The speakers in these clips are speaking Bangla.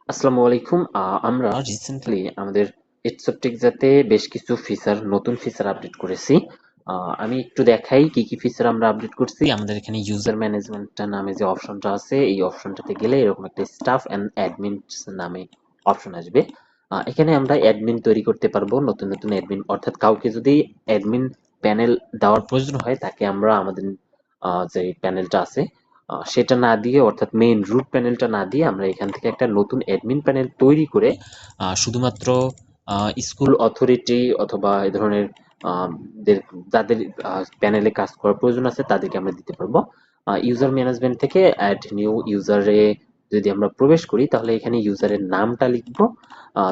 আসসালামু আলাইকুম। আমরা রিসেন্টলি আমাদের এডসবটেক্সাতে বেশ কিছু নতুন ফিচার আপডেট করেছি। আমি একটু দেখাই কি কি ফিচার আমরা আপডেট করছি। আমাদের এখানে ইউজার ম্যানেজমেন্ট নামে যে অপশনটা আছে, এই অপশনটাতে গেলে এরকম একটা স্টাফ এন্ড অ্যাডমিন নামে অপশন আসবে। এখানে আমরা অ্যাডমিন তৈরি করতে পারবো, নতুন নতুন অ্যাডমিন, অর্থাৎ কাউকে যদি অ্যাডমিন প্যানেল দেওয়ার প্রয়োজন হয় তাকে আমরা আমাদের যে প্যানেলটা আছে সেটা না দিয়ে, অর্থাৎ মেইন রুট প্যানেলটা না দিয়ে আমরা এখান থেকে একটা নতুন অ্যাডমিন প্যানেল তৈরি করে শুধুমাত্র স্কুল অথরিটি অথবা এই ধরনের আহ, যাদের প্যানেলে কাজ করার প্রয়োজন আছে তাদেরকে আমরা দিতে পারবো। ইউজার ম্যানেজমেন্ট থেকে অ্যাড নিউ ইউজারে যদি আমরা প্রবেশ করি তাহলে এখানে ইউজারের নামটা লিখবো,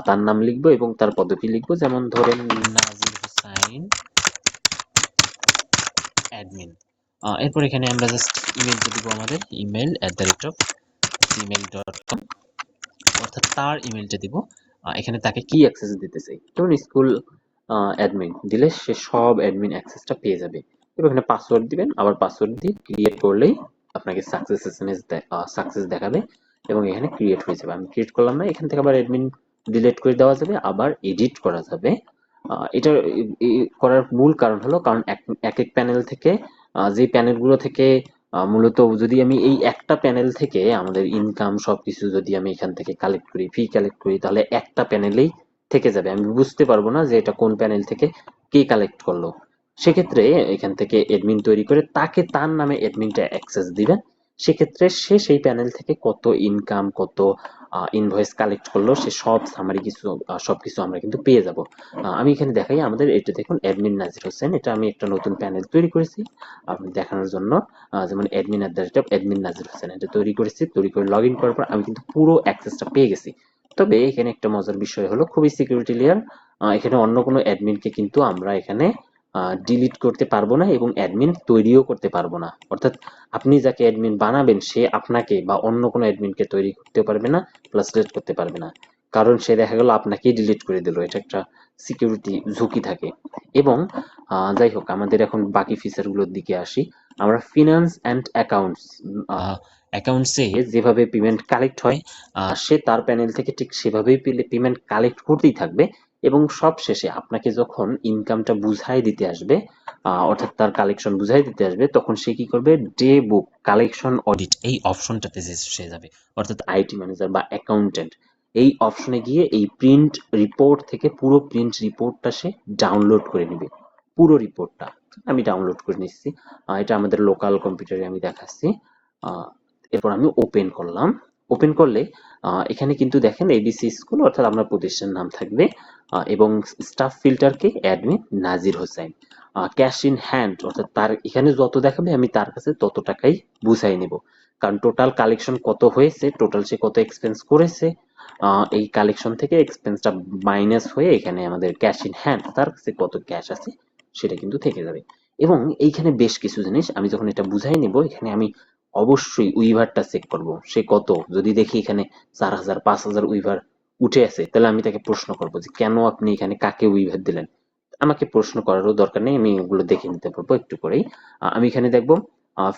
তার নাম লিখবো এবং তার পদবি লিখবো, যেমন ধরেন নাজির হুসাইন অ্যাডমিন। এরপর এখানে আমরা জাস্ট ইমেলটা দিব, আমাদের email@gmail.com, অর্থাৎ তার ইমেলটা দিব। এখানে তাকে কি অ্যাক্সেস দিতে চাই, ধরুন স্কুল অ্যাডমিন দিলে সে সব অ্যাডমিন অ্যাক্সেসটা পেয়ে যাবে। এবার এখানে পাসওয়ার্ড দিবেন, আবার পাসওয়ার্ড দিয়ে ক্রিয়েট করলেই আপনাকে সাকসেস দেখাবে এবং এখানে ক্রিয়েট হয়ে যাবে। আমি ক্রিয়েট করলাম না, এখান থেকে আবার অ্যাডমিন ডিলিট করে দেওয়া যাবে, আবার এডিট করা যাবে। এটা করার মূল কারণ হলো, কারণ এক এক প্যানেল থেকে যে প্যানেলগুলো থেকে মূলত যদি আমি এই একটা প্যানেল থেকে আমাদের ইনকাম সবকিছু যদি আমি এখান থেকে কালেক্ট করি, ফি কালেক্ট করি, তাহলে একটা প্যানেলেই থেকে যাবে, আমি বুঝতে পারবো না যে এটা কোন প্যানেল থেকে কে কালেক্ট করলো। সেক্ষেত্রে এখান থেকে অ্যাডমিন তৈরি করে তাকে তার নামে অ্যাডমিনটা অ্যাক্সেস দিবেন। সেক্ষেত্রে সে সেই প্যানেল থেকে কত ইনকাম, কত ইনভয়েস কালেক্ট করলো, সে সব সামারি কিছু সবকিছু আমরা কিন্তু পেয়ে যাব। আমি এখানে দেখাই, আমাদের এটা দেখুন অ্যাডমিন নাজির হোসেন, এটা আমি একটা নতুন প্যানেল তৈরি করেছি আপনি দেখানোর জন্য। যেমন অ্যাডমিন নাজির হোসেন এটা তৈরি করেছি, তৈরি করে লগ ইন করার পর আমি কিন্তু পুরো অ্যাক্সেসটা পেয়ে গেছি। তবে এখানে একটা মজার বিষয় হলো, খুবই সিকিউরিটি লেয়ার, এখানে অন্য কোনো অ্যাডমিনকে কিন্তু আমরা এখানে ডিলিট করতে পারবো না এবং অ্যাডমিন তৈরিও করতে পারবো না। অর্থাৎ আপনি যাকে অ্যাডমিন বানাবেন সে আপনাকে বা অন্য কোনো অ্যাডমিনকে তৈরি করতে পারবে না, প্লাস ডিলিট করতে পারবে না, কারণ সে দেখা গেল আপনাকেই ডিলিট করে দিল। এটা একটা সিকিউরিটি ঝুঁকি থাকে। এবং যাই হোক, আমাদের এখন বাকি ফিচারগুলোর দিকে আসি। আমরা ফিনান্স অ্যান্ড অ্যাকাউন্টসে যেভাবে পেমেন্ট কালেক্ট হয়, সে তার প্যানেল থেকে ঠিক সেভাবেই পেমেন্ট কালেক্ট করতেই থাকবে এবং সব শেষে আপনাকে যখন ইনকামটা বুঝাই দিতে আসবে, অর্থাৎ তার কালেকশন বুঝাই দিতে আসবে, তখন সে কি করবে, ডে বুক কালেকশন অডিট এই অপশনটাতে সে যাবে, অর্থাৎ আইটি ম্যানেজার বা অ্যাকাউন্টেন্ট এই অপশনে গিয়ে এই প্রিন্ট রিপোর্ট থেকে পুরো প্রিন্ট রিপোর্টটা সে ডাউনলোড করে নেবে। পুরো রিপোর্টটা আমি ডাউনলোড করে নিচ্ছি, এটা আমাদের লোকাল কম্পিউটারে আমি দেখাচ্ছি। আহ, এরপর আমি ওপেন করলাম। ওপেন করলে এখানে কিন্তু দেখেন এবিসি স্কুল, অর্থাৎ আপনার প্রতিষ্ঠান নাম থাকবে, এবং স্টাফ ফিল্টারকে admin Nazir Hossain, cash in hand, অর্থাৎ তার এখানে যত দেখাবে আমি তার কাছে তত টাকাই বুঝাই নেব, কারণ টোটাল কালেকশন কত হয়েছে, টোটাল সে কত এক্সপেন্স করেছে, এই কালেকশন থেকে এক্সপেন্সটা মাইনাস হয়ে এখানে আমাদের ক্যাশ ইন হ্যান্ড, তার কাছে কত ক্যাশ আছে সেটা কিন্তু থেকে যাবে। এবং এইখানে বেশ কিছু জিনিস আমি যখন এটা বুঝাই নেব, এখানে আমি অবশ্যই উইভারটা চেক করব, সে কত, যদি দেখি এখানে 4,000 5,000 উইভার উঠে আছে, তাহলে আমি তাকে প্রশ্ন করব যে কেন আপনি এখানে কাকে উইভার দিলেন। আমাকে প্রশ্ন করারও দরকার নেই, আমি ওগুলো দেখে নিতে পারবো একটু করেই। আমি এখানে দেখবো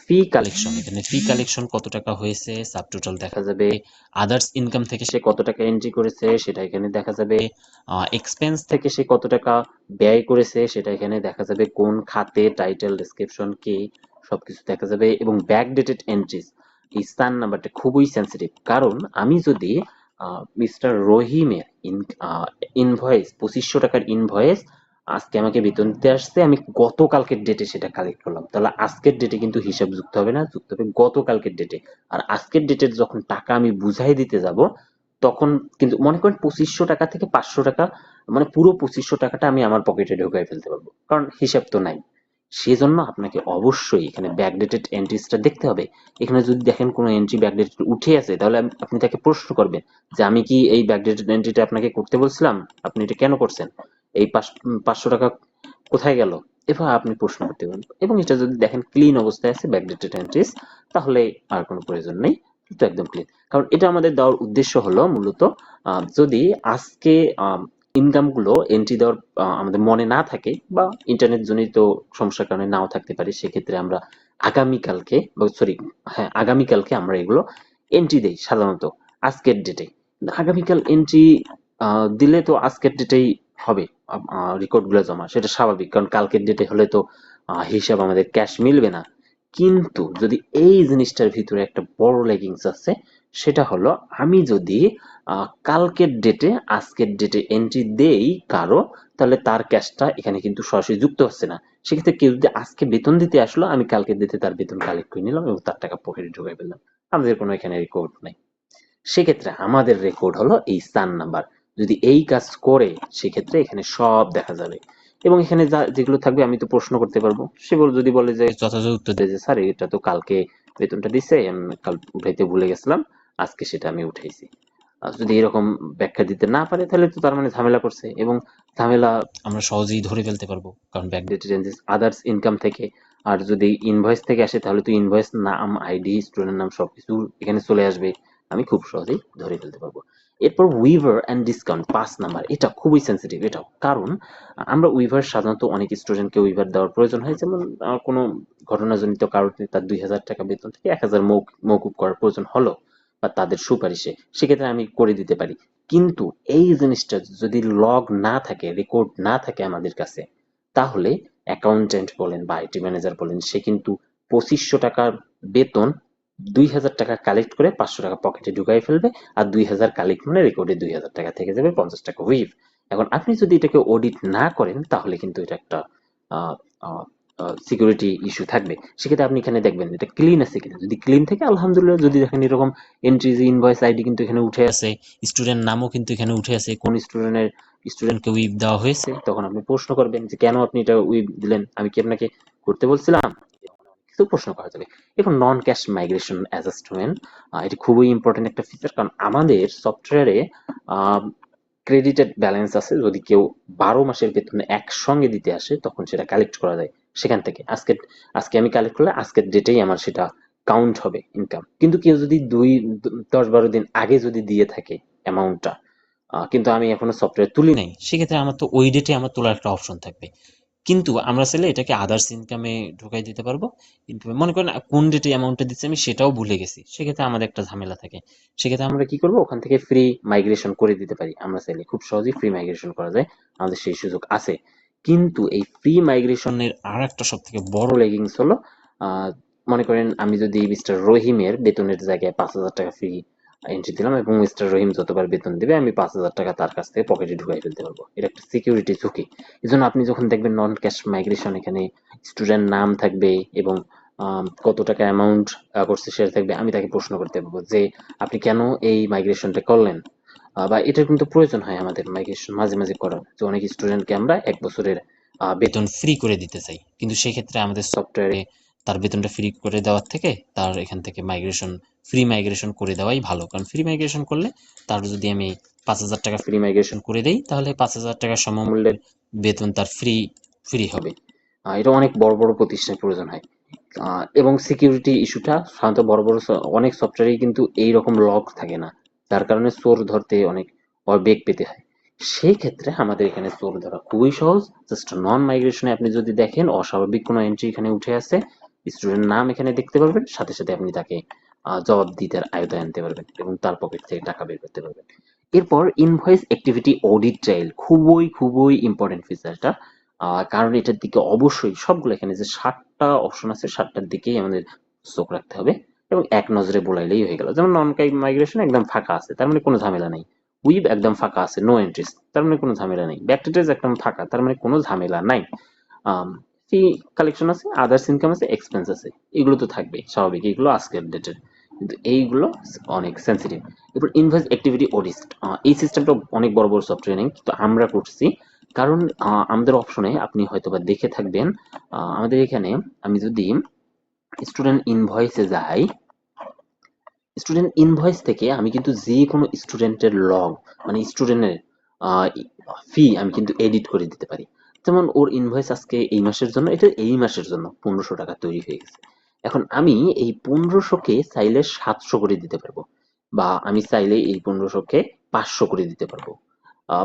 ফি কালেকশন, এখানে ফি কালেকশন কত টাকা হয়েছে সাব টোটাল দেখা যাবে, আদার্স ইনকাম থেকে সে কত টাকা এন্ট্রি করেছে সেটা এখানে দেখা যাবে, এক্সপেন্স থেকে সে কত টাকা ব্যয় করেছে সেটা এখানে দেখা যাবে, কোন খাতে, টাইটেল, ডেসক্রিপশন কি, সবকিছু দেখা যাবে। এবং ব্যাকডেটেড এন্ট্রিজ, এই স্থান নাম্বারটা খুবই সেন্সিটিভ, কারণ আমি যদি মিস্টার রহিমের ইনভয়েস 2500 টাকার ইনভয়েস আজকে আমাকে বেতন দিতে আসছে, আমি গতকালকের ডেটে সেটা কালেক্ট করলাম, তাহলে আজকের ডেটে কিন্তু হিসাব যুক্ত হবে না, যুক্ত হবে গতকালকের ডেটে। আর আজকের ডেটের যখন টাকা আমি বুঝাই দিতে যাব, তখন কিন্তু মনে করেন 2500 টাকা থেকে 500 টাকা, মানে পুরো 2500 টাকাটা আমি আমার পকেটে ঢুকাই ফেলতে পারবো, কারণ হিসাব তো নাই। সেজন্য আপনাকে অবশ্যই এখানে ব্যাকডেটেড এন্ট্রিসটা দেখতে হবে। এখানে যদি দেখেন কোনো এন্ট্রি ব্যাকডেটেড উঠে আছে, তাহলে আপনি তাকে প্রশ্ন করবেন যে আমি কি এই ব্যাকডেটেড এন্ট্রিটা আপনাকে করতে বলছিলাম, আপনি এটা কেন করছেন, এই 500 টাকা কোথায় গেল, এভাবে আপনি প্রশ্ন করতে পারেন। এবং এটা যদি দেখেন ক্লিন অবস্থায় আছে ব্যাকডেটেড এন্ট্রিস, তাহলে আর কোনো প্রয়োজন নেই, তো একদম ক্লিন। কারণ এটা আমাদের দেওয়ার উদ্দেশ্য হলো মূলত, যদি আজকে ইনকাম গুলো এন্ট্রি দেওয়ার আমাদের মনে না থাকে বা ইন্টারনেট জনিত সমস্যার কারণে নাও থাকতে পারে, সেক্ষেত্রে আমরা আগামীকালকে, সরি, হ্যাঁ আগামীকালকে আমরা এগুলো এন্ট্রি দেই সাধারণত আজকের ডেটে। আগামীকাল এন্ট্রি দিলে তো আজকের ডেটেই হবে রেকর্ডগুলো জমা, সেটা স্বাভাবিক, কারণ কালকের ডেটে হলে তো হিসাব আমাদের ক্যাশ মিলবে না। কিন্তু যদি এই জিনিসটার ভিতরে একটা বড় লেগিংস আছে, সেটা হলো আমি যদি কালকের ডেটে আজকের ডেটে এন্ট্রি দেই কারো, তাহলে তার ক্যাশটা এখানে কিন্তু সরাসরি যুক্ত হচ্ছে না। সেক্ষেত্রে কেউ যদি আজকে বেতন দিতে আসলো, আমি কালকের ডেটে তার বেতন কালেক্ট করে নিলাম এবং তার টাকা পকেটে ঢুকাই ফেললাম, আমাদের কোনো এখানে রেকর্ড নাই। সেক্ষেত্রে আমাদের রেকর্ড হলো এই সান নাম্বার। যদি এই কাজ করে সেক্ষেত্রে এখানে সব দেখা যাবে এবং এখানে যেগুলো থাকবে আমি তো প্রশ্ন করতে পারবো। সে যদি বলে যে যথাযথ উত্তর দেয় যে স্যার এটা তো কালকে বেতনটা দিছে, আমি কাল উঠাইতে ভুলে গেছিলাম, আজকে সেটা আমি উঠাইছি। যদি এরকম ব্যাখ্যা দিতে না পারে তাহলে তো তার মানে ঝামেলা করছে, এবং ঝামেলা আমরা সহজেই ধরে ফেলতে পারবো কারণ ব্যাকডেটেড চেঞ্জেস আদার্স ইনকাম থেকে। আর যদি ইনভয়েস থেকে আসে তাহলে তো ইনভয়েস নাম, আইডি, স্টুডেন্ট নাম সবকিছু এখানে চলে আসবে, আমি খুব সহজেই ধরে ফেলতে পারবো। এরপর উইভার অ্যান্ড ডিসকাউন্ট 5 নাম্বার, এটা খুবই সেন্সিটিভ। এটাও কারণ আমরা উইভার সাধারণত অনেক স্টুডেন্টকে উইভার দেওয়ার প্রয়োজন হয়, যেমন কোনো ঘটনাজনিত কারণে তার 2000 টাকা বেতন থেকে 1000 মৌকুব করার প্রয়োজন হলো বা তাদের সুপারিশে, সেক্ষেত্রে আমি করে দিতে পারি। কিন্তু এই জিনিসটা যদি লগ না থাকে, রেকর্ড না থাকে আমাদের কাছে, তাহলে অ্যাকাউন্টেন্ট বলেন বা আইটি ম্যানেজার বলেন, সে কিন্তু 2500 টাকার বেতন 2000 টাকা কালেক্ট করে 500 টাকা পকেটে ঢুকাই ফেলবে, আর 2000 কালেক্ট মানে রেকর্ডে 2000 টাকা থেকে যাবে, 50 টাকা হুইপ। এখন আপনি যদি এটাকে অডিট না করেন তাহলে কিন্তু এটা একটা সিকিউরিটি ইস্যু থাকবে। সেক্ষেত্রে আপনি এখানে দেখবেন এটা ক্লিন আছে কিনা। যদি ক্লিন থাকে আলহামদুলিল্লাহ, যদি দেখেন এরকম এন্ট্রিজ, ইনভয়েস আইডি কিন্তু এখানে উঠে আছে, স্টুডেন্ট নামও কিন্তু এখানে উঠে আছে, কোন স্টুডেন্টকে উইপ দেওয়া হয়েছে, তখন আপনি প্রশ্ন করবেন যে কেন আপনি এটা উইপ দিলেন, আমি কি আপনাকে করতে বলছিলাম, কিছু প্রশ্ন করা যাবে। এখন নন ক্যাশ মাইগ্রেশন অ্যাডজাস্টমেন্ট, এটি খুবই ইম্পর্টেন্ট একটা ফিচার, কারণ আমাদের সফটওয়্যারে ক্রেডিটেড ব্যালেন্স আছে। যদি কেউ 12 মাসের বেতন একসঙ্গে দিতে আসে তখন সেটা কালেক্ট করা যায় সেখান থেকে। আজকে আমি কালেক্ট করলে আজকের ডেটেই আমার সেটা কাউন্ট হবে ইনকাম। কিন্তু কেউ যদি 10-12 দিন আগে যদি দিয়ে থাকে অ্যামাউন্টটা, কিন্তু আমি এখনো সফটওয়্যার তুলি নাই, সেক্ষেত্রে আমার তো ওই ডেটে আমার তোলার একটা অপশন থাকবে। কিন্তু আমরা চাইলে এটাকে আদার্স ইনকামে ঢুকাই দিতে পারবো। কিন্তু মনে করেন কোন ডেটে অ্যামাউন্টটা দিচ্ছি আমি সেটাও ভুলে গেছি, সেক্ষেত্রে আমাদের একটা ঝামেলা থাকে। সেক্ষেত্রে আমরা কি করবো, ওখান থেকে ফ্রি মাইগ্রেশন করে দিতে পারি। আমরা চাইলে খুব সহজেই ফ্রি মাইগ্রেশন করা যায়, আমাদের সেই সুযোগ আছে। কিন্তু এই ফ্রি মাইগ্রেশনের আর একটা সব থেকে বড় লেগিংস হলো, মনে করেন আমি যদি মিস্টার রহিমের বেতনের জায়গায় 5000 টাকা ফ্রি এন্ট্রি দিলাম এবং মিস্টার রহিম যতবার বেতন দেবে আমি 5000 টাকা তার কাছ থেকে পকেটে ঢুকাই ফেলতে পারবো, এটা একটা সিকিউরিটি ঝুঁকি। এই জন্য আপনি যখন দেখবেন নন ক্যাশ মাইগ্রেশন, এখানে স্টুডেন্ট নাম থাকবে এবং কত টাকা অ্যামাউন্ট করছে সেটা থাকবে, আমি তাকে প্রশ্ন করতে পারবো যে আপনি কেন এই মাইগ্রেশনটা করলেন, বা এটার কিন্তু প্রয়োজন হয় আমাদের মাইগ্রেশন মাঝে মাঝে করার, যে অনেক স্টুডেন্টকে আমরা 1 বছরের বেতন ফ্রি করে দিতে চাই, কিন্তু সেক্ষেত্রে আমাদের সফটওয়্যারে তার বেতনটা ফ্রি করে দেওয়ার থেকে তার এখান থেকে ফ্রি মাইগ্রেশন করে দেওয়াই ভালো। কারণ ফ্রি মাইগ্রেশন করলে তার যদি আমি 5000 টাকা ফ্রি মাইগ্রেশন করে দেই তাহলে 5000 টাকার সমমূল্যের বেতন তার ফ্রি হবে। এটা অনেক বড় বড় প্রতিষ্ঠানের প্রয়োজন হয়। এবং সিকিউরিটি ইস্যুটা সাধারণত বড় বড় অনেক সফটওয়্যারে কিন্তু এইরকম লক থাকে না, যার কারণে চোর ধরতে অনেক বেগ পেতে হয়। সেই ক্ষেত্রে আমাদের এখানে চোর ধরা খুবই সহজ। জাস্ট নন মাইগ্রেশনে আপনি যদি দেখেন অস্বাভাবিক কোনো এন্ট্রি এখানে উঠে আছে, স্টুডেন্ট নাম এখানে দেখতে পারবেন, সাথে সাথে আপনি তাকে জবাবদিহিতার আয়তায় আনতে পারবেন এবং তার পকেট থেকে টাকা বের করতে পারবেন। এরপর ইনভয়েস অ্যাক্টিভিটি অডিট ট্রায়াল, খুবই খুবই ইম্পর্টেন্ট ফিচারটা। কারণ এটার দিকে অবশ্যই সবগুলো, এখানে যে 7টা অপশন আছে 7টার দিকেই আমাদের চোখ রাখতে হবে এবং এক নজরে বোলাইলেই হয়ে গেল। যেমন নন মাইগ্রেশন একদম ফাঁকা আছে, তার মানে কোনো ঝামেলা নেই। উইব একদম ফাঁকা আছে, নো এন্ট্রিস, তার মানে কোনো ঝামেলা নেই। ব্যাকডেটেজ একদম ফাঁকা, তার মানে কোনো ঝামেলা নাই। ফি কালেকশন আছে, আদার্স ইনকাম আছে, এক্সপেন্স আছে, এগুলো তো থাকবে স্বাভাবিক, এগুলো আজকের ডেটের, কিন্তু এইগুলো অনেক সেন্সিটিভ। এরপর ইনভয়েস অ্যাক্টিভিটি অডিট, এই সিস্টেমটা অনেক বড় বড় সফটওয়্যার নেই, কিন্তু আমরা করছি। কারণ আমাদের অপশনে আপনি হয়তোবা দেখে থাকবেন, আমাদের এখানে আমি যদি স্টুডেন্ট ইনভয়েসে যাই, স্টুডেন্ট ইনভয়েস থেকে আমি কিন্তু যে কোনো স্টুডেন্টের লগ, মানে স্টুডেন্টের ফি আমি কিন্তু এডিট করে দিতে পারি। যেমন ওর ইনভয়েস আজকে এই মাসের জন্য, এটা এই মাসের জন্য 1500 টাকা তৈরি হয়ে গেছে। এখন আমি এই 1500-কে চাইলে 700 করে দিতে পারবো, বা আমি চাইলে এই 1500-কে 500 করে দিতে পারবো।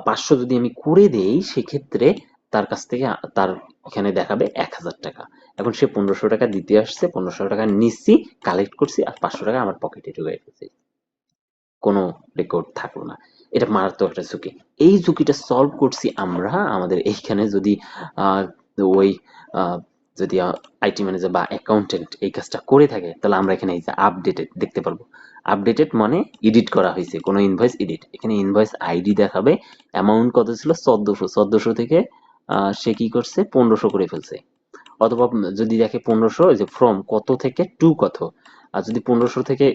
500 যদি আমি করে দেই সেক্ষেত্রে তার কাছ থেকে তার এখানে দেখাবে 1000 টাকা। এখন সে 1500 টাকা দিতে আসছে, 1500 টাকা নিচ্ছি, কালেক্ট করছি, আর 500 টাকা আমার পকেটে ঢুকে ফেলছি। কোনো রেকর্ড থাকলো না। এটা মারাত্মক একটা ঝুঁকি। এই ঝুঁকিটা সলভ করছি আমরা আমাদের এইখানে যদি আহ, ওই আহ, যদি আইটি ম্যানেজার বা অ্যাকাউন্টেন্ট এই কাজটা করে থাকে, তাহলে আমরা এখানে এই যে আপডেটেড দেখতে পারবো। আপডেটেড মানে এডিট করা হয়েছে, কোনো ইনভয়েস এডিট। এখানে ইনভয়েস আইডি দেখাবে, অ্যামাউন্ট কত ছিল 1400 থেকে সে কি করছে 1500 করে ফেলছে। অথবা যদি দেখে 1500 যে ফ্রম কত থেকে টু কত, আর যদি 1500 থেকে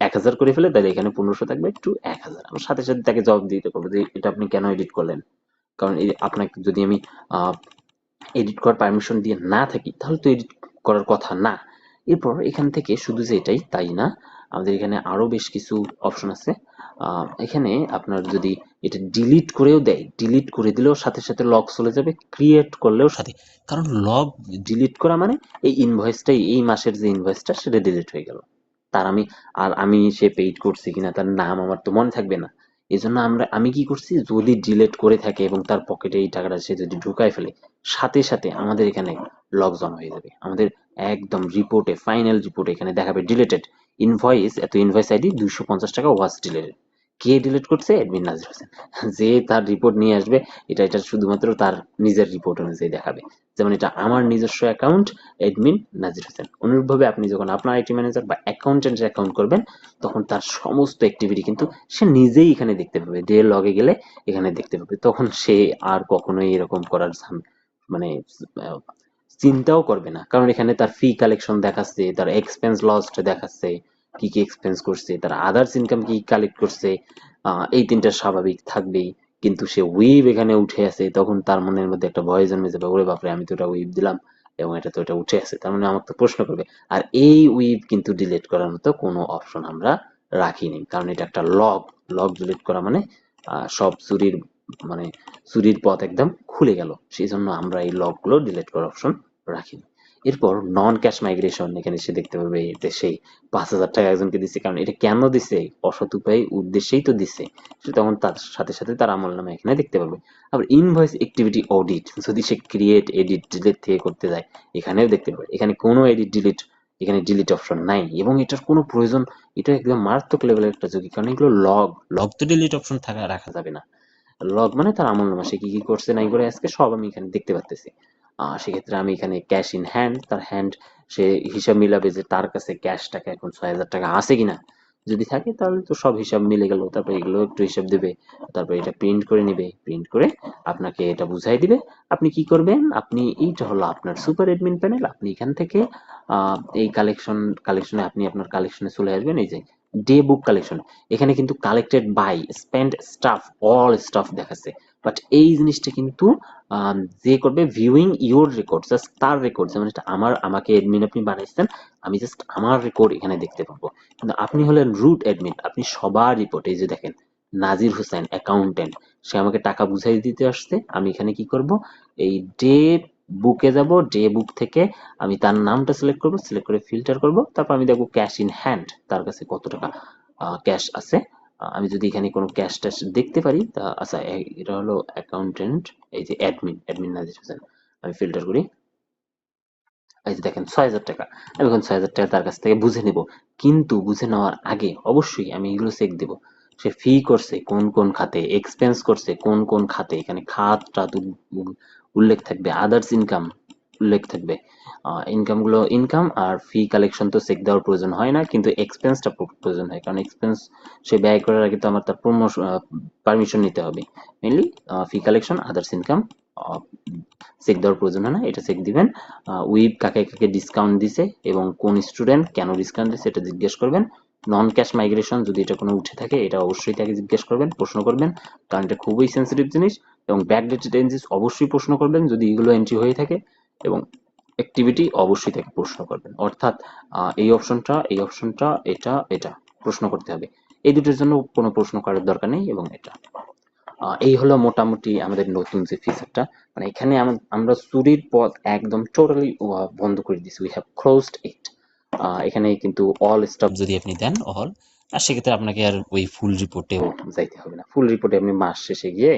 1000 করে ফেলে তাহলে এখানে 1500 থাকবে টু 1000। আমার সাথে সাথে তাকে জবাব দিতে পারবো যে এটা আপনি কেন এডিট করলেন। কারণ আপনাকে যদি আমি এডিট করার পারমিশন দিয়ে না থাকি তাহলে তো এডিট করার কথা না। এরপর এখান থেকে শুধু যে এটাই তাই না, আমাদের এখানে আরো বেশ কিছু অপশন আছে। এখানে আপনার যদি এটা ডিলিট করেও দেয়, ডিলিট করে দিলেও সাথে সাথে লগ চলে যাবে, ক্রিয়েট করলেও সাথে। কারণ লগ ডিলিট করা মানে এই ইনভয়েসটাই, এই মাসের যে ইনভয়েসটা সেটা ডিলিট হয়ে গেল। তার আমি সে পেইড করছি কিনা তার নাম আমার তো মনে থাকবে না। এজন্য আমি কি করছি, যদি ডিলিট করে থাকে এবং তার পকেটে এই টাকাটা সে যদি ঢুকায় ফেলে, সাথে সাথে আমাদের এখানে লগ জমা হয়ে যাবে। আমাদের একদম রিপোর্টে, ফাইনাল রিপোর্টে এখানে দেখাবে ডিলিটেড ইনভয়েস, এত ইনভয়েস আইডি 250 টাকা ওয়াজ ডিলিটেড। কে ডিলিট করছে? অ্যাডমিন নাজির হোসেন। যে তার রিপোর্ট নিয়ে আসবে, এটা শুধুমাত্র তার নিজের রিপোর্ট অনুযায়ী দেখাবে। যেমন এটা আমার নিজস্ব অ্যাকাউন্ট, অ্যাডমিন নাজির হোসেন। অনুরূপভাবে আপনি যখন আপনার আইটি ম্যানেজার বা অ্যাকাউন্টেন্টের অ্যাকাউন্ট করবেন, তখন তার সমস্ত অ্যাক্টিভিটি কিন্তু সে নিজেই এখানে দেখতে পাবে। ডে লগে গেলে এখানে দেখতে পাবে। তখন সে আর কখনোই এরকম করার মানে আহ, চিন্তাও করবে না। কারণ এখানে তার ফি কালেকশন দেখাচ্ছে, তার এক্সপেন্স লস্ট দেখাচ্ছে, কি কি এক্সপেন্স করছে, তার আদার্স ইনকাম কি কালেক্ট করছে। এই তিনটা স্বাভাবিক থাকবেই। কিন্তু সে উইভ এখানে উঠে আছে, তখন তার মনের মধ্যে একটা ভয় জন্মে যাবে, ওরে বাপরে আমি তো এটা উইভ দিলাম এবং এটা তো এটা উঠে আছে, তার মানে আমাকে তো প্রশ্ন করবে। আর এই উইভ কিন্তু ডিলিট করার মতো কোনো অপশন আমরা রাখিনি, কারণ এটা একটা লগ। লগ ডিলিট করা মানে সব চুরির মানে চুরির পথ একদম খুলে গেল। সেই জন্য আমরা এই লগগুলো ডিলিট করার অপশন রাখিনি। এরপর নন ক্যাশ মাইগ্রেশন, এখানে সে দেখতে পাবে যে সেই 5,000 টাকা একজনকে দিচ্ছে, কারণ এটা কেন দিছে, অসৎ উপায় উদ্দেশ্যেই তো দিছে। সে তখন তার সাথে সাথে তার আমল নামা এখানে দেখতে পাবে। আবার ইনভয়েস অ্যাক্টিভিটি অডিট, যদি সে ক্রিয়েট এডিট ডিলিট থেকে করতে যায়, এখানেও দেখতে পাবে। এখানে কোনো এডিট ডিলিট, এখানে ডিলিট অপশন নাই এবং এটার কোনো প্রয়োজন। এটা একদম মারাত্মক লেভেলের একটা ঝুঁকি, কারণ এগুলো লগ, লগ তো ডিলিট অপশন রাখা যাবে না। লগ মানে তার আমলনামা, সে কি কি করছে নাই করে আজকে সব আমি এখানে দেখতে পাচ্তেছি। সেক্ষেত্রে আমি এখানে ক্যাশ ইন হ্যান্ড, তার হ্যান্ড সে হিসাব মিলাবে যে তার কাছে ক্যাশ টাকা এখন 6,000 টাকা আছে কিনা। যদি থাকে তাহলে তো সব হিসাব মিলে গেল। তারপর এগুলো একটু হিসাব দেবে, তারপর এটা প্রিন্ট করে নিবে, প্রিন্ট করে আপনাকে এটা বুঝাই দিবে। আপনি কি করবেন, আপনি এইটা হলো আপনার সুপার অ্যাডমিন প্যানেল। আপনি এখান থেকে এই কালেকশনে আপনি আপনার কালেকশনে চলে আসবেন। এই যে ডে বুক কালেকশন, এখানে কিন্তু collected by spend staff, all staff দেখাচ্ছে। বাট এই জিনিসটা কিন্তু যে করবে ভিউইং ইউর রেকর্ড, জাস্ট তার রেকর্ড, যেমন এটা আমাকে অ্যাডমিন আপনি বানাইছেন, আমি জাস্ট আমার রেকর্ড এখানে দেখতে পাবো। কিন্তু আপনি হলেন রুট অ্যাডমিন, আপনি সবার রিপোর্ট, এই যে দেখেন নাজির হোসেন অ্যাকাউন্টেন্ট, সে আমাকে টাকা বুঝাই দিতে আসছে। আমি এখানে কি করব, এই ডে বুকে যাব, ডে বুক থেকে আমি তার নামটা সিলেক্ট করব, সিলেক্ট করে ফিল্টার করব। তারপর আমি দেখবো ক্যাশ ইন হ্যান্ড, তার কাছে কত টাকা ক্যাশ আছে। আমি যদি এখানে কোনো ক্যাশ ট্যাশ দেখতে পারি তা, আচ্ছা এটা হলো অ্যাকাউন্টেন্ট, এই যে অ্যাডমিন, অ্যাডমিন নাজির হোসেন, আমি ফিল্টার করি। এই যে দেখেন 6,000 টাকা, আমি এখন 6,000 টাকা তার কাছ থেকে বুঝে নেব। কিন্তু বুঝে নেওয়ার আগে অবশ্যই আমি এগুলো চেক দেব, সে ফি করছে কোন কোন খাতে, এক্সপেন্স করছে কোন কোন খাতে, এখানে খাত টাত উল্লেখ থাকবে, আদার্স ইনকাম উল্লেখ থাকবে। ইনকাম গুলো, ইনকাম আর ফি কালেকশন তো চেক দেওয়ার প্রয়োজন হয় না, কিন্তু এক্সপেন্সটা প্রয়োজন হয়, কারণ এক্সপেন্স সে ব্যয় করার আগে তো আমার তার পারমিশন নিতে হবে। মেনলি ফি কালেকশন, আদার্স ইনকাম চেক দেওয়ার প্রয়োজন হয় না, এটা চেক দিবেন। উইব কাকে কাকে ডিসকাউন্ট দিছে এবং কোন স্টুডেন্ট কেন ডিসকাউন্ট দিছে এটা জিজ্ঞেস করবেন। নন ক্যাশ মাইগ্রেশন যদি এটা কোনো উঠে থাকে, এটা অবশ্যই তাকে জিজ্ঞেস করবেন, প্রশ্ন করবেন, কারণ এটা খুবই সেন্সিটিভ জিনিস। এবং ব্যাকডেটেড এন্ট্রিজ অবশ্যই প্রশ্ন করবেন যদি এগুলো এন্ট্রি হয়ে থাকে, এবং অ্যাক্টিভিটি অবশ্যই তাকে প্রশ্ন করবেন। অর্থাৎ এই অপশনটা এটা এটা প্রশ্ন করতে হবে। এই দুটোর জন্য কোনো প্রশ্ন করার দরকার নেই। এবং এটা এই হলো মোটামুটি আমাদের নতুন যে ফিচারটা, মানে এখানে আমরা চুরির পথ একদম টোটালি বন্ধ করে দিছি, উই হ্যাভ ক্লোজড ইট। এখানে কিন্তু অল স্টপ যদি আপনি দেন অল, আর সেক্ষেত্রে আপনাকে আর ওই ফুল রিপোর্টেও যাইতে হবে না। ফুল রিপোর্টে আপনি মাস শেষে গিয়ে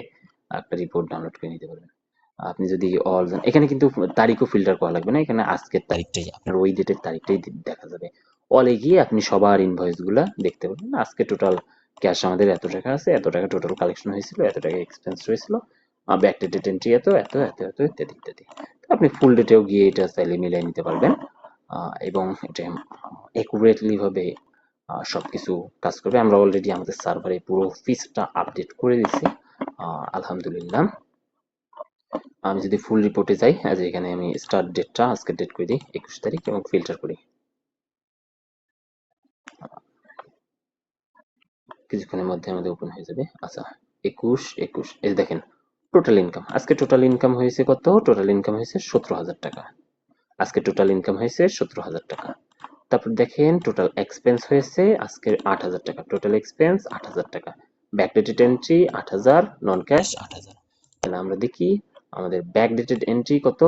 একটা রিপোর্ট ডাউনলোড করে নিতে পারবেন। আপনি যদি অল দেন, এখানে কিন্তু তারিখও ফিল্টার করা লাগবে না, এখানে আজকের তারিখটাই আপনার ওই ডেটের তারিখটাই দেখা যাবে। অলে গিয়ে আপনি সবার ইনভয়েস গুলা দেখতে পাবেন, আজকে টোটাল ক্যাশ আমাদের এত টাকা আছে, এত টাকা টোটাল কালেকশন হয়েছিল, এত টাকা এক্সপেন্স হয়েছিল, ব্যাকডেটেড এন্ট্রি এত এত এত এত ইত্যাদি ইত্যাদি। তো আপনি ফুল ডেটেও গিয়ে এটা চাইলে মিলিয়ে নিতে পারবেন, এবং এটা অ্যাকুরেটলি ভাবে সবকিছু কাজ করবে। আমরা অলরেডি আমাদের সার্ভারে পুরো ফিসটা আপডেট করে দিচ্ছি, আলহামদুলিল্লাহ। আমি যদি ফুল রিপোর্টে যাই, এখানে আমি স্টার্ট ডেটটা আজকের ডেট করে দিই 21 তারিখ এবং ফিল্টার করি, কিছুক্ষণের মধ্যে আমাদের ওপেন হয়ে যাবে। আচ্ছা, 21 এই দেখেন টোটাল ইনকাম, আজকে টোটাল ইনকাম হয়েছে কত? টোটাল ইনকাম হয়েছে 17,000 টাকা। আজকে টোটাল ইনকাম হয়েছে 17,000 টাকা। তারপর দেখেন টোটাল এক্সপেন্স হয়েছে আজকে 8,000 টাকা, টোটাল এক্সপেন্স 8,000 টাকা, ব্যাকডেটেড এন্ট্রি 8,000, নন ক্যাশ 8,000। তাহলে আমরা দেখি আমাদের ব্যাকডেটেড এন্ট্রি কত?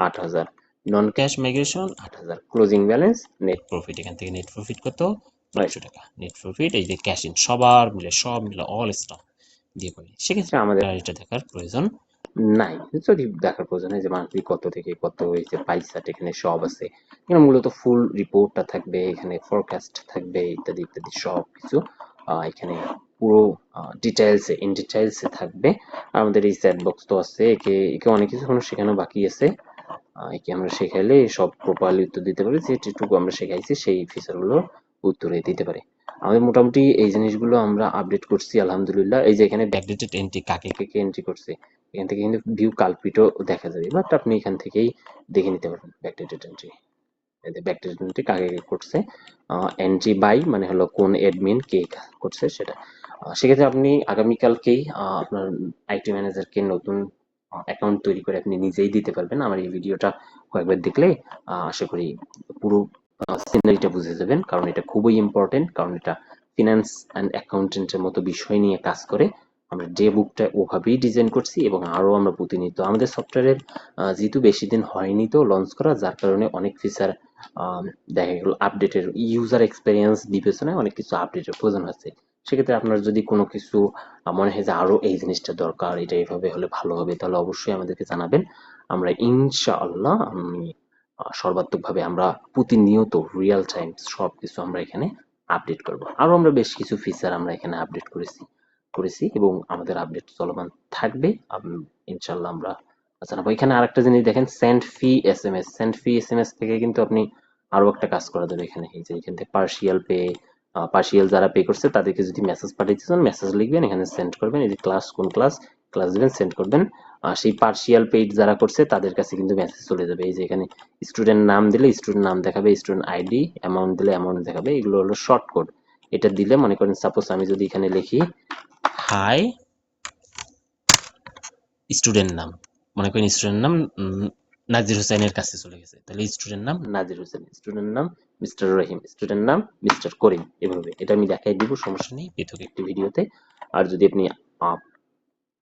8,000, non cash migration 8,000, closing balance, net profit, এখান থেকে নেট প্রফিট কত? 900 টাকা নেট প্রফিট। এই যে ক্যাশ ইন সবার মিলে, সব মিলে অল স্টক দিয়ে করি, সেক্ষেত্রে আমাদের এটা দেখার প্রয়োজন নাই। যদি দেখার প্রয়োজন হয় যে মান্থলি কত থেকে কত হয়েছে, পাইসাট এখানে সব আছে, এখানে মূলত ফুল রিপোর্টটা থাকবে, এখানে ফরকাস্ট থাকবে, ইত্যাদি ইত্যাদি সব কিছু এখানে পুরো ডিটেইলসে ইন ডিটেইলসে থাকবে। আর আমাদের এই চ্যাট বক্স তো আছে, একে একে অনেক কিছু এখনো শেখানো বাকি আছে, একে আমরা শেখাইলে সব প্রপারলি উত্তর দিতে পারি, যেটুকু আমরা শেখাইছি সেই ফিচারগুলো উত্তরে দিতে পারে। আমাদের মোটামুটি এই জিনিসগুলো আমরা আপডেট করছি আলহামদুলিল্লাহ। এই যে এখানে ব্যাকডেটেড এন্ট্রি কাকে কে এন্ট্রি করছে, এখান থেকে কিন্তু ভিউ কালপিটও দেখা যাবে, বাট আপনি এখান থেকেই দেখে নিতে পারবেন ব্যাকডেটেড এন্ট্রি, ব্যাকডেটেড এন্ট্রি কাকে কে করছে, এন্ট্রি বাই মানে হলো কোন অ্যাডমিন কে করছে সেটা। সেক্ষেত্রে আপনি আগামীকালকেই আপনার আইটি ম্যানেজারকে নতুন অ্যাকাউন্ট তৈরি করে আপনি নিজেই দিতে পারবেন। আমার এই ভিডিওটা কয়েকবার দেখলে আশা করি পুরো সিনারিটা বুঝে যাবেন, কারণ এটা খুবই ইম্পর্টেন্ট, কারণ এটা ফিনান্স অ্যান্ড অ্যাকাউন্টেন্টের মতো বিষয় নিয়ে কাজ করে। আমরা ডে বুকটা ওভাবেই ডিজাইন করছি এবং আরো আমরা প্রতিনিয়ত আমাদের সফটওয়্যারের যেহেতু বেশি দিন হয়নি তো লঞ্চ করা, যার কারণে অনেক ফিচার দেখা গেল আপডেটের ইউজার এক্সপেরিয়েন্স বিবেচনায় অনেক কিছু আপডেটের প্রয়োজন আছে। সেক্ষেত্রে আপনার যদি কোনো কিছু মনে হয় যে আরো এই জিনিসটা দরকার, এটা এইভাবে হলে ভালো হবে, তাহলে অবশ্যই আমাদেরকে জানাবেন। আমরা ইনশাআল্লাহ সর্বাত্মকভাবে আমরা প্রতিনিয়ত রিয়েল টাইম সবকিছু আমরা এখানে আপডেট করব। আরো আমরা বেশ কিছু ফিচার আমরা এখানে আপডেট করেছি এবং আমাদের আপডেট চলমান থাকবে, ইনশাআল্লাহ আমরা জানাবো। এখানে আরেকটা জিনিস দেখেন, সেন্ড ফি এসএমএস, সেন্ড ফি এসএমএস থেকে কিন্তু আপনি আরো একটা কাজ করা যাবে এখানে। এই যে এখান থেকে পার্শিয়াল যারা পে করছে তাদেরকে যদি মেসেজ পাঠাইতে চান, মেসেজ লিখবেন, এখানে সেন্ড করবেন, এই যে ক্লাস কোন ক্লাস ক্লাস দিবেন, সেন্ড করবেন। সেই পার্শিয়াল পেইড যারা করছে তাদের কাছে কিন্তু মেসেজ চলে যাবে। এই যে এখানে স্টুডেন্ট নাম দিলে স্টুডেন্ট নাম দেখাবে, স্টুডেন্ট আইডি, অ্যামাউন্ট দিলে অ্যামাউন্ট দেখাবে, এগুলো হলো শর্ট কোড। এটা দিলে মনে করেন সাপোজ আমি যদি এখানে লিখি হাই স্টুডেন্ট নাম, মনে করেন স্টুডেন্ট নাম নাজির হোসেনের কাছে চলে গেছে, তাহলে স্টুডেন্ট নাম নাজির হোসেন, স্টুডেন্ট নাম মিস্টার রহিম, স্টুডেন্ট নাম মিস্টার করিম, এভাবে এটা আমি দেখাই দিব, সমস্যা নেই পৃথক একটি ভিডিওতে। আর যদি আপনি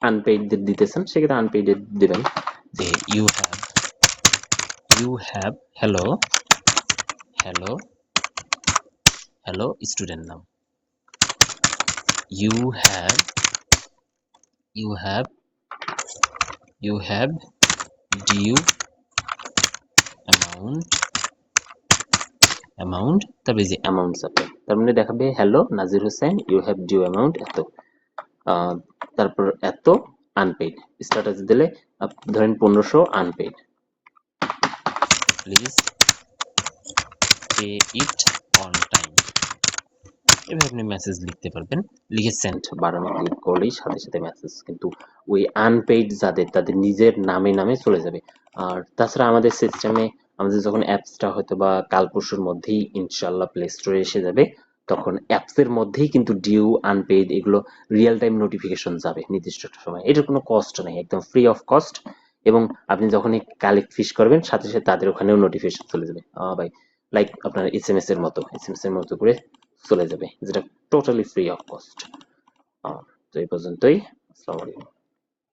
আনপেইড দিতে চান সেক্ষেত্রে আনপেইড দিবেন, যে you have hello hello hello student name, you have due amount, তারপরে যে অ্যামাউন্ট সাপ্লাই, তার মানে দেখাবে hello Nazir Hossain, you have due amount এত, তারপর এত আনপেইড, স্ট্যাটাস দিলে ধরেন 1500 unpaid, please pay it on time, এভাবে আপনি মেসেজ লিখতে পারবেন, লিখে সেন্ড বাটনে ক্লিক করলেই সাথে সাথে মেসেজ কিন্তু ওই আনপেইড যাদের তাদের নিজের নামে চলে যাবে। আর তাছাড়া আমাদের সিস্টেমে আমাদের যখন অ্যাপসটা হয়তো বা কাল পরশুর মধ্যেই ইনশাআল্লাহ প্লে স্টোরে এসে যাবে, তখন অ্যাপসের মধ্যেই কিন্তু ডিউ আনপেইড এগুলো রিয়েল টাইম নোটিফিকেশন যাবে নির্দিষ্ট একটা সময়, এটার কোনো কষ্ট নেই, একদম ফ্রি অফ কস্ট। এবং আপনি যখনই কালেক্ট ফিশ করবেন সাথে সাথে তাদের ওখানেও নোটিফিকেশন চলে যাবে, ভাই লাইক আপনার এসএমএস এর মতো করে চলে যাবে, যেটা টোটালি ফ্রি অফ কস্ট। তো এই পর্যন্তই, আসসালামু আলাইকুম।